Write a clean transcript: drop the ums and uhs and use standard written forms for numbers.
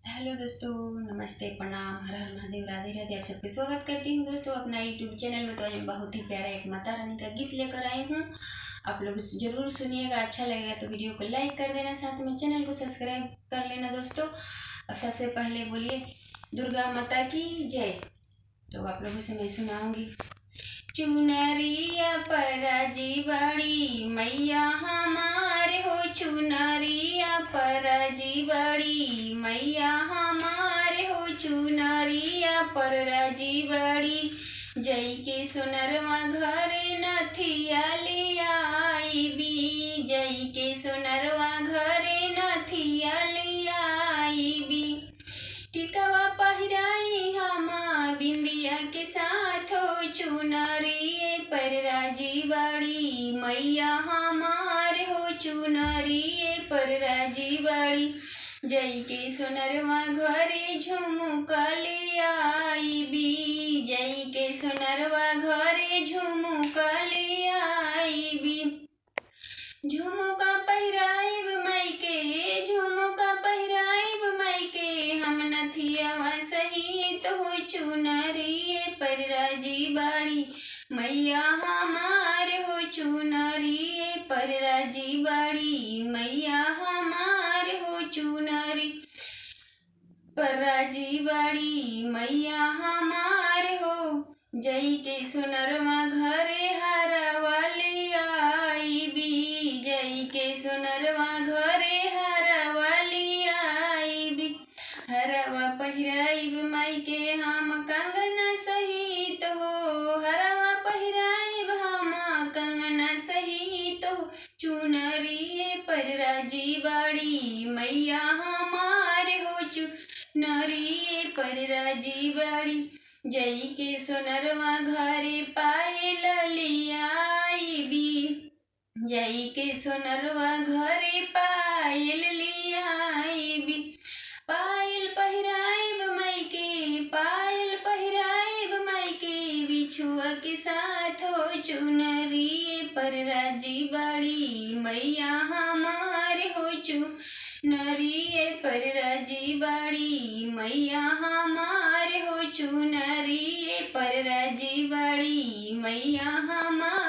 Hello दोस्तों, नमस्ते, प्रणाम, हर हर महादेव, राधे राधे। आप सबके स्वागत करती हूँ दोस्तों अपना यूट्यूब चैनल में। तो आज मैं बहुत ही प्यारा एक माता रानी का गीत लेकर आई हूँ। आप लोग जरूर सुनिएगा, अच्छा लगेगा तो वीडियो को लाइक कर देना, साथ में चैनल को सब्सक्राइब कर लेना दोस्तों। अब सबसे पहले बोलिए दुर्गा माता की जय। तो आप लोगों से मैं सुनाऊंगी। चुनरिया पराजी बड़ी मैया हमारे हो, चुनरिया पराजी बड़ी मैया हमारे हो, चुनरिया पराजी बड़ी। जय के सुनरवा घरे नथिया लिया आई बी, जय के सुनरवा घरे नथिया लिया आई बी। टिकवा पहिराई हमार बिंदिया के साथ हो, चुनरिए पर राजी बड़ी मैया हमारे हो, चुनरिए पर राजी बड़ी। जय के सुनरवा घरे झुमुका ले आई बी, जय के सुनरवा घरे झुमुका ले आई बी। झुमुका पहिराइब मायके, झुमुका पहिराइब मायके, हम नथियावा सहित हो, चुनरिए पर राजी बाड़ी मैया हमारे हो, चुनरिए पर राजी बाड़ी मैया हमारे हो, चुनरी पर राजी बाड़ी मैया हमारे हो। जय के सुनरवा घरे हरवा ले आई बी, जय के सुनरवा घरे हरवा ले आई बी। हरवा पहिराइब मायके हम कंगना सहित हो, हरवा पहिराइब हम कंगना सहित हो, चुनरिए पर राजी बाड़ी मैया हमारे हो, चुनरिए पर राजी बाड़ी। जय के सुनरवा घरे पायल लियाई बी, जय के सुनरवा घरे पायल लियाई बी। पायल पहिराइब मायके, पायल पहिराइब मायके, बिछुआ के साथ हो, चुनरिए पर राजी बाड़ी मैया हमारे हो, चुनरिए पर राजी बाड़ी मैया हमारे हो, चुनरिए पर राजी बाड़ी मैया हमारे।